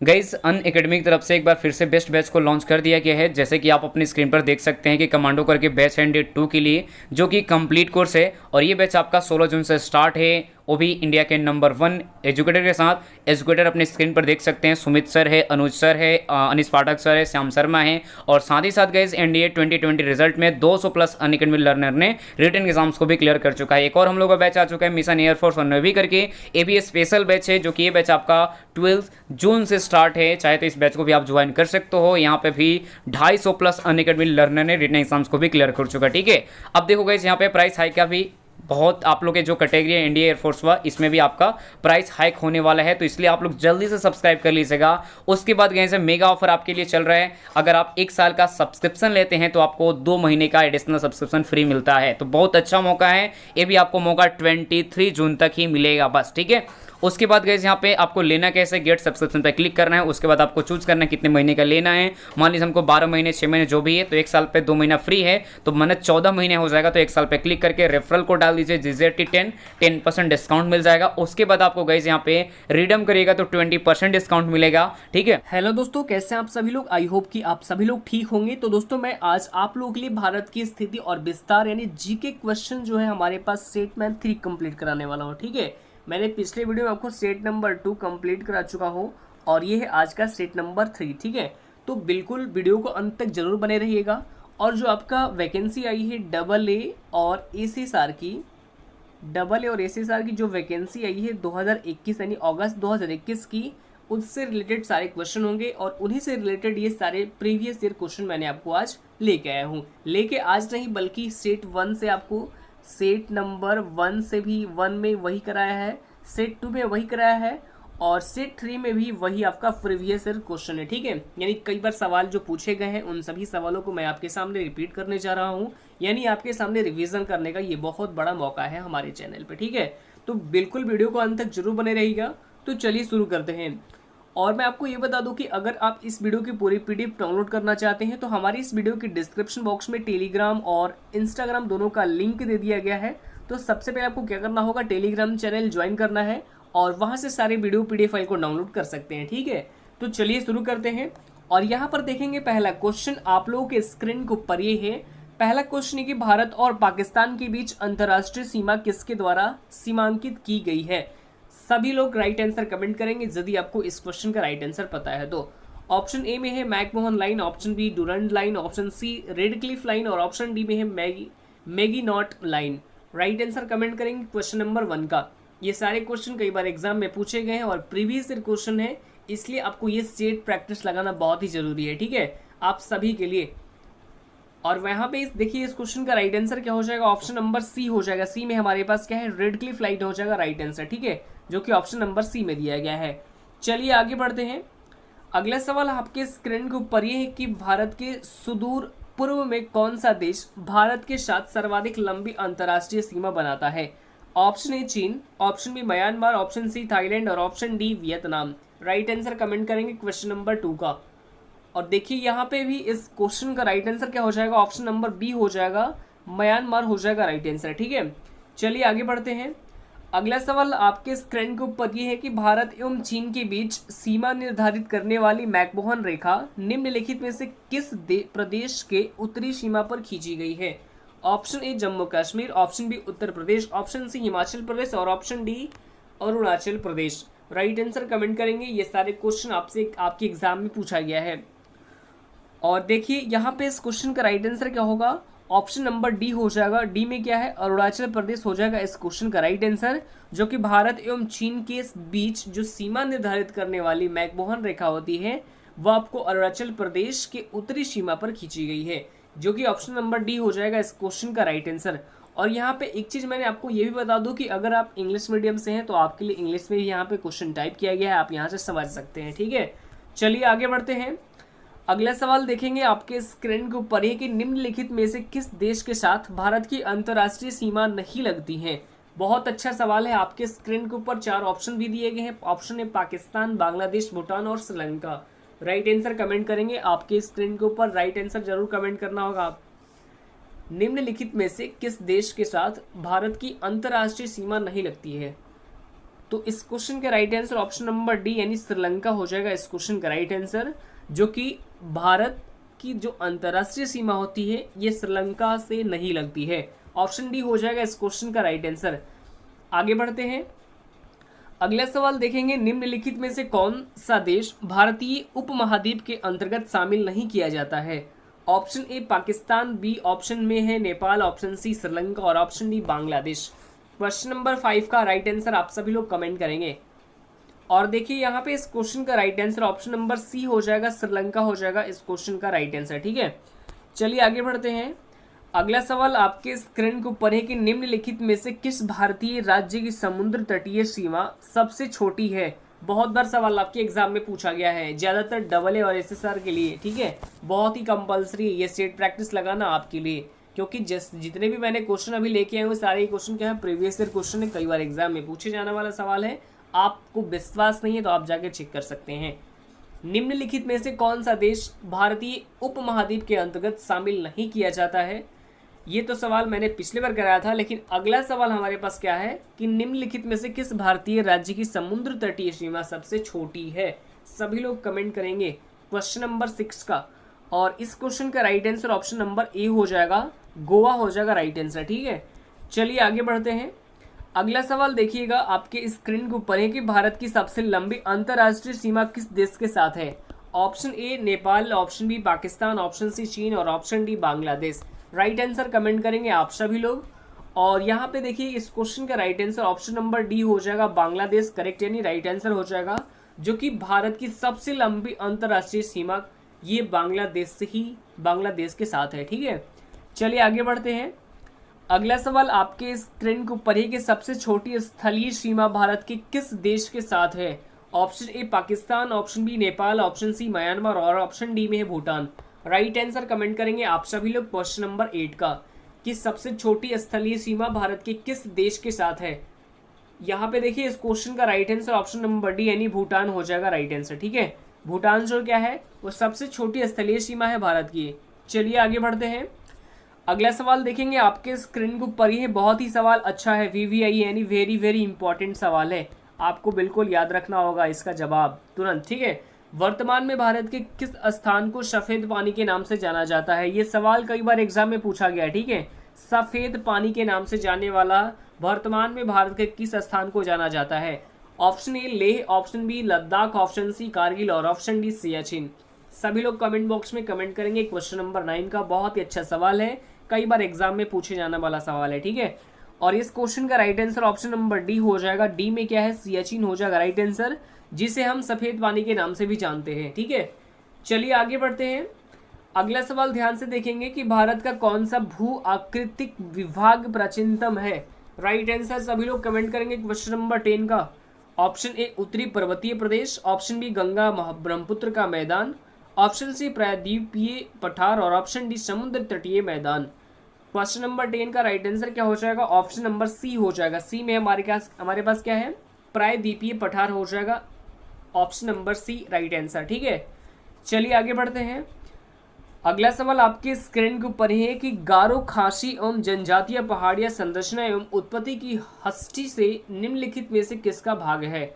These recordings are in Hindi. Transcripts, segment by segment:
गाइस अन अकेडमी की तरफ से एक बार फिर से बेस्ट बैच को लॉन्च कर दिया गया है। जैसे कि आप अपनी स्क्रीन पर देख सकते हैं कि कमांडो करके बैच है डे 2 के लिए, जो कि कंप्लीट कोर्स है। और ये बैच आपका 16 जून से स्टार्ट है, वो भी इंडिया के नंबर 1 एजुकेटर के साथ। एजुकेटर अपनी स्क्रीन पर देख सकते हैं, सुमित सर है, अनुज सर है, अनिस पाठक सर है, श्याम शर्मा है। और साथ ही साथ गाइस एनडीए 2020 रिजल्ट में 200 प्लस अन अकेडमी लर्नर ने रिटन एग्जाम्स को भी क्लियर कर चुका है। एक और हम लोग का बैच आ चुका है मिशन एयरफोर्स और नेवी करके, ये भी स्पेशल बैच है, जो कि ये बैच आपका 12 जून से स्टार्ट है। चाहे तो इस बैच को भी आप ज्वाइन कर सकते हो। यहाँ पे भी 250 प्लस अन अकेडमी लर्नर ने रिटन एग्जाम्स को भी क्लियर कर चुका है। ठीक है, अब देखो गाइस यहाँ पे प्राइस हाइक का भी बहुत आप लोग के जो कैटेगरी है इंडिया एयरफोर्स वा, इसमें भी आपका प्राइस हाइक होने वाला है। तो इसलिए आप लोग जल्दी से सब्सक्राइब कर लीजिएगा। उसके बाद गए से मेगा ऑफर आपके लिए चल रहा है। अगर आप 1 साल का सब्सक्रिप्शन लेते हैं तो आपको 2 महीने का एडिशनल सब्सक्रिप्शन फ्री मिलता है। तो बहुत अच्छा मौका है, ये भी आपको मौका 23 जून तक ही मिलेगा बस। ठीक है, उसके बाद गए यहाँ पे आपको लेना कैसे, गेट सब्सक्रिप्शन पर क्लिक करना है। उसके बाद आपको चूज करना है कितने महीने का लेना है। मान लीजिए हमको 12 महीने 6 महीने जो भी है, तो 1 साल पे 2 महीना फ्री है, तो मैंने 14 महीने हो जाएगा। तो 1 साल पे क्लिक करके रेफरल को डाल दीजिए GZT10, 10% डिस्काउंट मिल जाएगा। उसके बाद आपको गाइस यहाँ पे रिडीम करिएगा तो 20% डिस्काउंट मिलेगा। ठीक है, हेलो दोस्तों, कैसे हैं आप सभी लोग। आई होप कि आप सभी लोग ठीक होंगे। तो दोस्तों मैं आज आप लोगों के लिए भारत की स्थिति और विस्तार यानी जीके क्वेश्चन जो है हमारे पास सेट मैथ 3 कंप्लीट कराने वाला हूँ। ठीक है, मैंने पिछले वीडियो में आपको सेट नंबर 2 कंप्लीट करा चुका हूँ और ये है आज का सेट नंबर 3। ठीक है, तो बिल्कुल वीडियो को अंत तक जरूर बने रहिएगा। और जो आपका वैकेंसी आई है AA और ACSR की, AA और ACSR की जो वैकेंसी आई है 2021 यानी अगस्त 2021 की, उससे रिलेटेड सारे क्वेश्चन होंगे और उन्हीं से रिलेटेड ये सारे प्रीवियस ईयर क्वेश्चन मैंने आपको आज लेके आया हूँ। लेके आज नहीं बल्कि सेट 1 से आपको सेट नंबर 1 से भी 1 में वही कराया है, सेट 2 में वही कराया है और सेट 3 में भी वही आपका प्रीवियस ईयर क्वेश्चन है। ठीक है, यानी कई बार सवाल जो पूछे गए हैं उन सभी सवालों को मैं आपके सामने रिपीट करने जा रहा हूँ, यानी आपके सामने रिवीजन करने का ये बहुत बड़ा मौका है हमारे चैनल पे। ठीक है, तो बिल्कुल वीडियो को अंत तक जरूर बने रहिएगा। तो चलिए शुरू करते हैं। और मैं आपको ये बता दूं कि अगर आप इस वीडियो की पूरी PDF डाउनलोड करना चाहते हैं तो हमारी इस वीडियो की डिस्क्रिप्शन बॉक्स में टेलीग्राम और इंस्टाग्राम दोनों का लिंक दे दिया गया है। तो सबसे पहले आपको क्या करना होगा, टेलीग्राम चैनल ज्वाइन करना है और वहां से सारे वीडियो PDF फाइल को डाउनलोड कर सकते हैं। ठीक है, तो चलिए शुरू करते हैं। और यहाँ पर देखेंगे पहला क्वेश्चन आप लोगों के स्क्रीन के ऊपर ये है। पहला क्वेश्चन है कि भारत और पाकिस्तान के बीच अंतर्राष्ट्रीय सीमा किसके द्वारा सीमांकित की गई है। सभी लोग राइट आंसर कमेंट करेंगे यदि आपको इस क्वेश्चन का राइट आंसर पता है तो। ऑप्शन ए में है McMahon line, option B Durand line, option C Radcliffe line और ऑप्शन डी में है Maginot line. Right answer comment करेंगे क्वेश्चन नंबर 1 का। ये सारे क्वेश्चन कई बार एग्जाम में पूछे गए हैं और प्रीवियस ईयर क्वेश्चन है, इसलिए आपको ये सेट प्रैक्टिस लगाना बहुत ही जरूरी है। ठीक है, आप सभी के लिए। और वहां पे देखिए इस क्वेश्चन का राइट आंसर क्या हो जाएगा, ऑप्शन नंबर सी हो जाएगा। सी में हमारे पास क्या है, रेड क्लिफ लाइट हो जाएगा राइट आंसर। ठीक है, जो कि ऑप्शन नंबर सी में दिया गया है। चलिए आगे बढ़ते हैं। अगला सवाल आपके स्क्रीन के ऊपर ये है कि भारत के सुदूर पूर्व में कौन सा देश भारत के साथ सर्वाधिक लंबी अंतर्राष्ट्रीय सीमा बनाता है। ऑप्शन ए चीन, option B Myanmar, option C Thailand और option D Vietnam. Right answer comment करेंगे क्वेश्चन नंबर 2 का। और देखिए यहाँ पे भी इस क्वेश्चन का राइट आंसर क्या हो जाएगा, ऑप्शन नंबर बी हो जाएगा, म्यांमार हो जाएगा राइट आंसर। ठीक है, चलिए आगे बढ़ते हैं। अगला सवाल आपके स्क्रीन के ऊपर ये है कि भारत एवं चीन के बीच सीमा निर्धारित करने वाली मैकमोहन रेखा निम्नलिखित में से किस प्रदेश के उत्तरी सीमा पर खींची गई है। Option A Jammu Kashmir, option B Uttar Pradesh, option C Himachal Pradesh और option D Arunachal Pradesh. Right answer comment करेंगे। ये सारे क्वेश्चन आपसे आपके एग्जाम में पूछा गया है। और देखिए यहाँ पे इस क्वेश्चन का राइट आंसर क्या होगा, ऑप्शन नंबर डी हो जाएगा। डी में क्या है, अरुणाचल प्रदेश हो जाएगा इस क्वेश्चन का राइट आंसर, जो कि भारत एवं चीन के बीच जो सीमा निर्धारित करने वाली मैकमोहन रेखा होती है वह आपको अरुणाचल प्रदेश के उत्तरी सीमा पर खींची गई है, जो कि ऑप्शन नंबर डी हो जाएगा इस क्वेश्चन का राइट आंसर। और यहाँ पे एक चीज मैंने आपको ये भी बता दूं कि अगर आप इंग्लिश मीडियम से हैं तो आपके लिए इंग्लिश में भी यहाँ पे क्वेश्चन टाइप किया गया है, आप यहाँ से समझ सकते हैं। ठीक है, चलिए आगे बढ़ते हैं। अगला सवाल देखेंगे आपके स्क्रीन के ऊपर है कि निम्नलिखित में से किस देश के साथ भारत की अंतर्राष्ट्रीय सीमा नहीं लगती है। बहुत अच्छा सवाल है। आपके स्क्रीन के ऊपर 4 ऑप्शन भी दिए गए हैं। ऑप्शन है पाकिस्तान, बांग्लादेश, भूटान और श्रीलंका। राइट आंसर कमेंट करेंगे। आपके स्क्रीन के ऊपर राइट आंसर जरूर कमेंट करना होगा। आप निम्नलिखित में से किस देश के साथ भारत की अंतर्राष्ट्रीय सीमा नहीं लगती है। तो इस क्वेश्चन का right answer option number D यानी श्रीलंका हो जाएगा इस क्वेश्चन का राइट आंसर, जो कि भारत की जो अंतर्राष्ट्रीय सीमा होती है ये श्रीलंका से नहीं लगती है। ऑप्शन डी हो जाएगा इस क्वेश्चन का राइट आंसर। आगे बढ़ते हैं, अगला सवाल देखेंगे, निम्नलिखित में से कौन सा देश भारतीय उपमहाद्वीप के अंतर्गत शामिल नहीं किया जाता है? Option A Pakistan, B option में है नेपाल, ऑप्शन सी श्रीलंका और option D Bangladesh. Question number 5 का राइट आंसर आप सभी लोग कमेंट करेंगे। और देखिए यहाँ पे इस क्वेश्चन का right answer option number C हो जाएगा, श्रीलंका हो जाएगा इस क्वेश्चन का राइट आंसर। ठीक है, चलिए आगे बढ़ते हैं। अगला सवाल आपके स्क्रीन के ऊपर है कि निम्नलिखित में से किस भारतीय राज्य की समुद्र तटीय सीमा सबसे छोटी है? बहुत बार सवाल आपके एग्जाम में पूछा गया है, ज्यादातर डबल ए और एसएसआर के लिए। ठीक है, बहुत ही कंपलसरी है ये स्टेट प्रैक्टिस लगाना आपके लिए, क्योंकि जितने भी मैंने क्वेश्चन अभी लेके आए हुए सारे क्वेश्चन क्या है, प्रीवियस ईयर क्वेश्चन है, कई बार एग्जाम में पूछे जाने वाला सवाल है। आपको विश्वास नहीं है तो आप जाके चेक कर सकते हैं। निम्नलिखित में से कौन सा देश भारतीय उपमहाद्वीप के अंतर्गत शामिल नहीं किया जाता है? ये तो सवाल मैंने पिछले बार कराया था, लेकिन अगला सवाल हमारे पास क्या है कि निम्नलिखित में से किस भारतीय राज्य की समुद्र तटीय सीमा सबसे छोटी है? सभी लोग कमेंट करेंगे क्वेश्चन नंबर 6 का। और इस क्वेश्चन का right answer option number A हो जाएगा, गोवा हो जाएगा राइट आंसर। ठीक है, चलिए आगे बढ़ते हैं। अगला सवाल देखिएगा, आपके स्क्रीन के ऊपर है कि भारत की सबसे लंबी अंतर्राष्ट्रीय सीमा किस देश के साथ है? Option A Nepal, option B Pakistan, option C चीन और option D Bangladesh. Right answer comment करेंगे आप सभी लोग। और यहाँ पे देखिए इस क्वेश्चन का right answer option number D हो जाएगा, बांग्लादेश करेक्ट यानी राइट आंसर हो जाएगा, जो कि भारत की सबसे लंबी अंतर्राष्ट्रीय सीमा ये बांग्लादेश के साथ है। ठीक है, चलिए आगे बढ़ते हैं। अगला सवाल आपके स्क्रीन के ऊपर है कि सबसे छोटी स्थलीय सीमा भारत के किस देश के साथ है? Option A Pakistan, option B Nepal, option C Myanmar और ऑप्शन डी में है भूटान। राइट आंसर कमेंट करेंगे आप सभी लोग क्वेश्चन नंबर 8 का कि सबसे छोटी स्थलीय सीमा भारत के किस देश के साथ है। यहाँ पे देखिए इस क्वेश्चन का right answer option number D यानी भूटान हो जाएगा राइट आंसर। ठीक है, भूटान जो क्या है वो सबसे छोटी स्थलीय सीमा है भारत की। चलिए आगे बढ़ते हैं। अगला सवाल देखेंगे आपके स्क्रीन के ऊपर, ही बहुत ही सवाल अच्छा है, वीवीआई यानी वेरी वेरी इंपॉर्टेंट सवाल है, आपको बिल्कुल याद रखना होगा इसका जवाब तुरंत। ठीक है, वर्तमान में भारत के किस स्थान को सफेद पानी के नाम से जाना जाता है? ये सवाल कई बार एग्जाम में पूछा गया है। ठीक है, सफेद पानी के नाम से जाने वाला वर्तमान में भारत के किस स्थान को जाना जाता है? Option A Leh, option B Ladakh, option C Kargil और ऑप्शन डी सियाचिन। सभी लोग कमेंट बॉक्स में कमेंट करेंगे। क्वेश्चन नंबर 9 का बहुत ही अच्छा सवाल है, कई बार एग्जाम में पूछे जाने वाला सवाल है। ठीक है, और इस क्वेश्चन का right answer option number D हो जाएगा, डी में क्या है सियाचिन हो जाएगा राइट आंसर, जिसे हम सफेद पानी के नाम से भी जानते हैं। ठीक है, चलिए आगे बढ़ते हैं। अगला सवाल ध्यान से देखेंगे कि भारत का कौन सा भू आकृतिक विभाग प्राचीनतम है? राइट आंसर सभी लोग कमेंट करेंगे क्वेश्चन नंबर 10 का। ऑप्शन ए उत्तरी पर्वतीय प्रदेश, ऑप्शन बी गंगा ब्रह्मपुत्र का मैदान, ऑप्शन सी प्रायद्वीपीय पठार और ऑप्शन डी समुद्र तटीय मैदान। क्वेश्चन नंबर 10 का राइट आंसर क्या हो जाएगा? ऑप्शन नंबर सी हो जाएगा, सी में हमारे पास क्या है प्रायद्वीपीय पठार हो जाएगा, option number C right answer. ठीक है, चलिए आगे बढ़ते हैं। अगला सवाल आपके स्क्रीन के ऊपर है कि गारो खासी एवं जनजातीय पहाड़ियां संरचना एवं उत्पत्ति की हस्ती से निम्नलिखित में से किसका भाग है?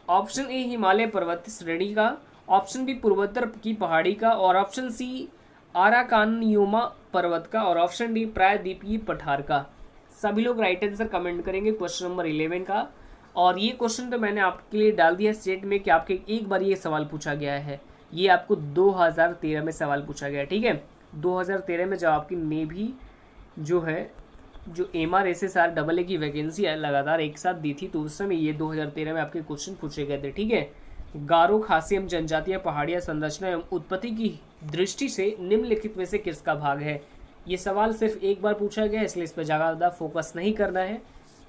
ऑप्शन ए हिमालय पर्वत श्रेणी का, ऑप्शन बी पूर्वोत्तर की पहाड़ी का और ऑप्शन सी आराकानियोमा पर्वत का और ऑप्शन डी प्रायद्वीपीय पठार का। सभी लोग राइट आंसर कमेंट करेंगे क्वेश्चन नंबर 11 का। और ये क्वेश्चन तो मैंने आपके लिए डाल दिया स्टेट में कि आपके एक बार ये सवाल पूछा गया है, ये आपको 2013 में सवाल पूछा गया है। ठीक है, 2013 में जब आपकी नेवी जो है जो MRSSR AA की वैकेंसी लगातार एक साथ दी थी, तो उस समय ये 2013 में आपके क्वेश्चन पूछे गए थे। ठीक है, गारो खासी एवं जनजातीय पहाड़ियां संरचना एवं उत्पत्ति की दृष्टि से निम्नलिखित में से किसका भाग है? ये सवाल सिर्फ एक बार पूछा गया, इसलिए इस पर ज़्यादा फोकस नहीं करना है।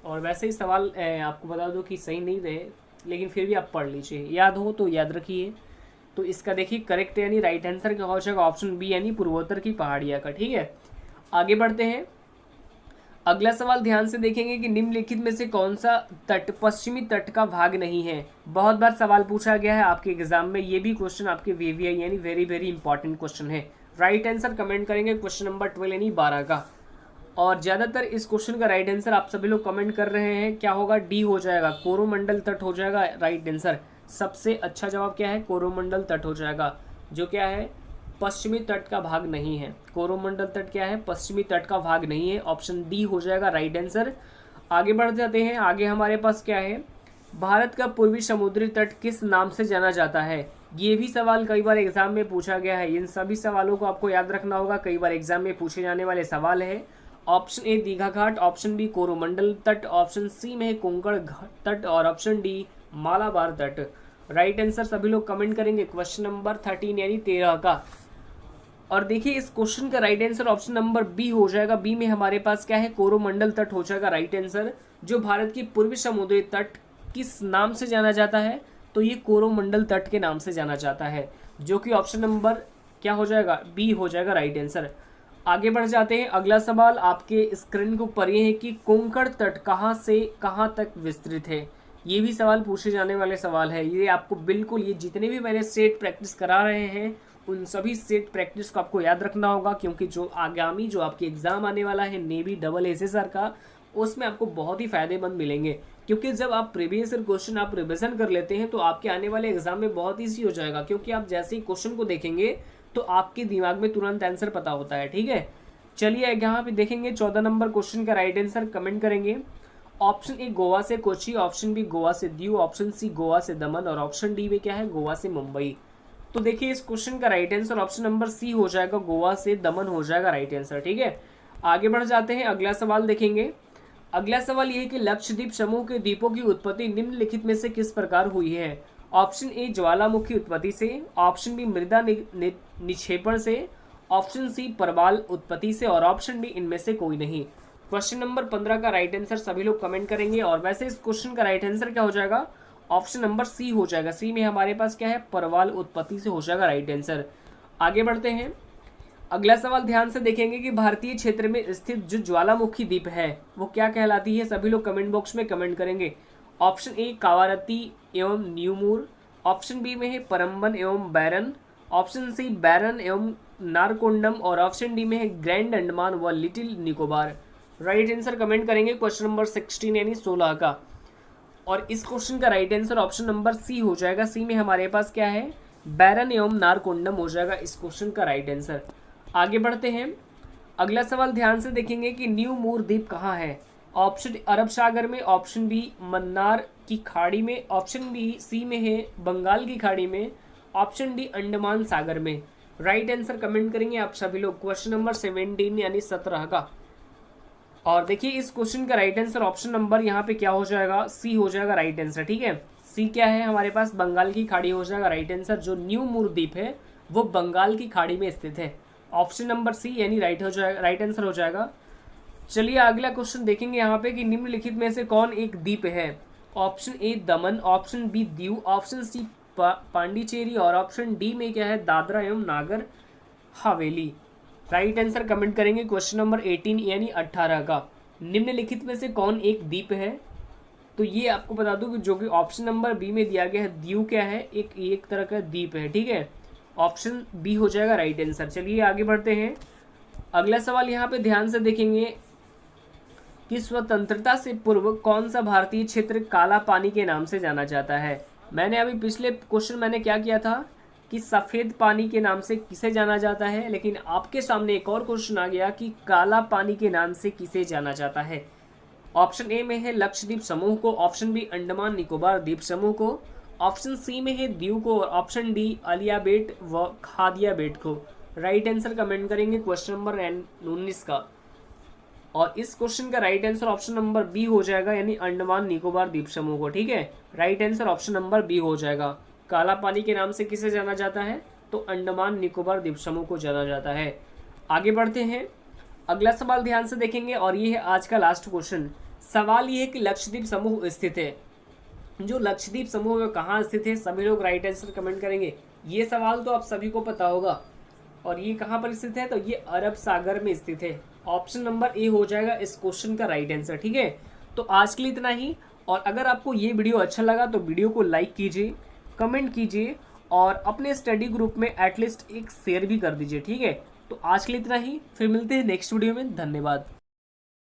और वैसे ही सवाल आपको बता दो कि सही नहीं रहे, लेकिन फिर भी आप पढ़ लीजिए, याद हो तो याद रखिए। तो इसका देखिए करेक्ट यानी राइट आंसर क्या हो जाएगा? ऑप्शन बी यानी पूर्वोत्तर की पहाड़ियाँ का। ठीक है, आगे बढ़ते हैं। अगला सवाल ध्यान से देखेंगे कि निम्नलिखित में से कौन सा तट पश्चिमी तट का भाग नहीं है? बहुत बार सवाल पूछा गया है आपके एग्जाम में, ये भी क्वेश्चन आपके VVI यानी वेरी वेरी इंपॉर्टेंट क्वेश्चन है। राइट आंसर कमेंट करेंगे क्वेश्चन नंबर 12 यानी 12 का। और ज़्यादातर इस क्वेश्चन का राइट आंसर आप सभी लोग कमेंट कर रहे हैं, क्या होगा, डी हो जाएगा, कोरोमंडल तट हो जाएगा राइट आंसर। सबसे अच्छा जवाब क्या है, कोरोमंडल तट हो जाएगा, जो क्या है पश्चिमी तट का भाग नहीं है। कोरोमंडल तट क्या है, पश्चिमी तट का भाग नहीं है, ऑप्शन डी हो जाएगा राइट आंसर। आगे बढ़ जाते हैं, आगे हमारे पास क्या है, भारत का पूर्वी समुद्री तट किस नाम से जाना जाता है। ये भी सवाल कई बार एग्जाम में पूछा गया है, इन सभी सवालों को आपको याद रखना होगा, कई बार एग्जाम में पूछे जाने वाले सवाल है। Option A Digha Ghat, option B Coromandel तट, ऑप्शन सी में है कोंकण तट और ऑप्शन डी मालाबार तट। राइट आंसर सभी लोग कमेंट करेंगे क्वेश्चन नंबर 13 यानी 13 का। और देखिए इस क्वेश्चन का right answer option number B हो जाएगा। बी में हमारे पास क्या है, कोरोमंडल तट हो जाएगा राइट आंसर। जो भारत की पूर्वी समुद्री तट किस नाम से जाना जाता है, तो ये कोरोमंडल तट के नाम से जाना जाता है, जो कि ऑप्शन नंबर क्या हो जाएगा, बी हो जाएगा राइट आंसर। आगे बढ़ जाते हैं, अगला सवाल आपके स्क्रीन के ऊपर ये है कि कोंकण तट कहाँ से कहाँ तक विस्तृत है। ये भी सवाल पूछे जाने वाले सवाल है, ये आपको बिल्कुल, ये जितने भी मैंने सेट प्रैक्टिस करा रहे हैं उन सभी सेट प्रैक्टिस को आपको याद रखना होगा, क्योंकि जो आगामी जो आपके एग्जाम आने वाला है नेवी डबल एसएसआर का, उसमें आपको बहुत ही फायदेमंद मिलेंगे। क्योंकि जब आप प्रीवियस ईयर क्वेश्चन आप रिविजन कर लेते हैं तो आपके आने वाले एग्जाम में बहुत ईजी हो जाएगा, क्योंकि आप जैसे ही क्वेश्चन को देखेंगे तो आपके दिमाग में तुरंत आंसर पता होता है। ठीक है, चलिए यहाँ पे देखेंगे 14 नंबर क्वेश्चन का राइट आंसर कमेंट करेंगे। ऑप्शन ए गोवा से कोची, ऑप्शन बी गोवा से दीव, ऑप्शन सी गोवा से दमन और ऑप्शन डी में क्या है, गोवा से मुंबई। तो देखिए इस क्वेश्चन का right answer option number C हो जाएगा, गोवा से दमन हो जाएगा राइट आंसर। ठीक है, आगे बढ़ जाते हैं, अगला सवाल देखेंगे। अगला सवाल ये है कि लक्षद्वीप समूह के द्वीपों की उत्पत्ति निम्नलिखित में से किस प्रकार हुई है। ऑप्शन ए ज्वालामुखी उत्पत्ति से, ऑप्शन बी मृदा निक्षेपण से, ऑप्शन सी परवाल उत्पत्ति से और ऑप्शन डी इनमें से कोई नहीं। क्वेश्चन नंबर 15 का राइट आंसर सभी लोग कमेंट करेंगे। और वैसे इस क्वेश्चन का राइट आंसर क्या हो जाएगा, ऑप्शन नंबर सी हो जाएगा। सी में हमारे पास क्या है, परवाल उत्पत्ति से हो जाएगा राइट आंसर। आगे बढ़ते हैं, अगला सवाल ध्यान से देखेंगे कि भारतीय क्षेत्र में स्थित जो ज्वालामुखी द्वीप है वो क्या कहलाती है। सभी लोग कमेंट बॉक्स में कमेंट करेंगे। ऑप्शन ए कावारती एवं न्यूमूर, ऑप्शन बी में है परम्बन एवं बैरन, ऑप्शन सी बैरन एवं नारकोंडम और ऑप्शन डी में है ग्रैंड अंडमान व little Nicobar. Right answer comment करेंगे क्वेश्चन नंबर 16 यानी 16 का। और इस क्वेश्चन का right answer option number C हो जाएगा। सी में हमारे पास क्या है, बैरन एवं नारकोंडम हो जाएगा इस क्वेश्चन का राइट आंसर। आगे बढ़ते हैं, अगला सवाल ध्यान से देखेंगे कि न्यू मूर द्वीप कहाँ है। ऑप्शन अरब सागर में, ऑप्शन बी मन्नार की खाड़ी में, ऑप्शन बी सी में है बंगाल की खाड़ी में, ऑप्शन डी अंडमान सागर में। राइट आंसर कमेंट करेंगे आप सभी लोग क्वेश्चन नंबर 17 यानी 17 का। और देखिए इस क्वेश्चन का राइट आंसर ऑप्शन नंबर यहाँ पे क्या हो जाएगा, सी हो जाएगा राइट आंसर। ठीक है, सी क्या है हमारे पास, बंगाल की खाड़ी हो जाएगा राइट आंसर। जो न्यू मूर द्वीप है वो बंगाल की खाड़ी में स्थित है, ऑप्शन नंबर सी यानी राइट हो जाएगा, राइट आंसर हो जाएगा। चलिए अगला क्वेश्चन देखेंगे यहाँ पे कि निम्नलिखित में से कौन एक द्वीप है। Option A Daman, option B Diu, option C Pondicherry और ऑप्शन डी में क्या है, दादरा एवं Nagar Haveli. Right answer comment करेंगे क्वेश्चन नंबर 18 यानी 18 का। निम्नलिखित में से कौन एक द्वीप है, तो ये आपको बता दूं कि जो कि ऑप्शन नंबर बी में दिया गया है, दीव क्या है, एक तरह का द्वीप है। ठीक है, ऑप्शन बी हो जाएगा राइट आंसर। चलिए आगे बढ़ते हैं, अगला सवाल यहाँ पे ध्यान से देखेंगे कि स्वतंत्रता से पूर्व कौन सा भारतीय क्षेत्र काला पानी के नाम से जाना जाता है। मैंने अभी पिछले क्वेश्चन मैंने क्या किया था कि सफ़ेद पानी के नाम से किसे जाना जाता है, लेकिन आपके सामने एक और क्वेश्चन आ गया कि काला पानी के नाम से किसे जाना जाता है। ऑप्शन ए में है लक्षद्वीप समूह को, ऑप्शन बी अंडमान निकोबार द्वीप समूह को, ऑप्शन सी में है दीव को और ऑप्शन डी अलिया बेट व खादिया बेट को। राइट आंसर कमेंट करेंगे क्वेश्चन नंबर 19 का। और इस क्वेश्चन का right answer option number B हो जाएगा, यानी अंडमान निकोबार द्वीप समूह को। ठीक है, right answer option number B हो जाएगा। काला पानी के नाम से किसे जाना जाता है, तो अंडमान निकोबार द्वीप समूह को जाना जाता है। आगे बढ़ते हैं, अगला सवाल ध्यान से देखेंगे और ये है आज का लास्ट क्वेश्चन। सवाल ये है कि लक्षद्वीप समूह स्थित है, जो लक्षद्वीप समूह में कहाँ स्थित है। सभी लोग राइट आंसर कमेंट करेंगे। ये सवाल तो आप सभी को पता होगा, और ये कहाँ पर स्थित है, तो ये अरब सागर में स्थित है। ऑप्शन नंबर ए हो जाएगा इस क्वेश्चन का राइट आंसर। ठीक है, तो आज के लिए इतना ही। और अगर आपको ये वीडियो अच्छा लगा तो वीडियो को लाइक कीजिए, कमेंट कीजिए और अपने स्टडी ग्रुप में एटलीस्ट एक शेयर भी कर दीजिए। ठीक है, तो आज के लिए इतना ही, फिर मिलते हैं नेक्स्ट वीडियो में। धन्यवाद।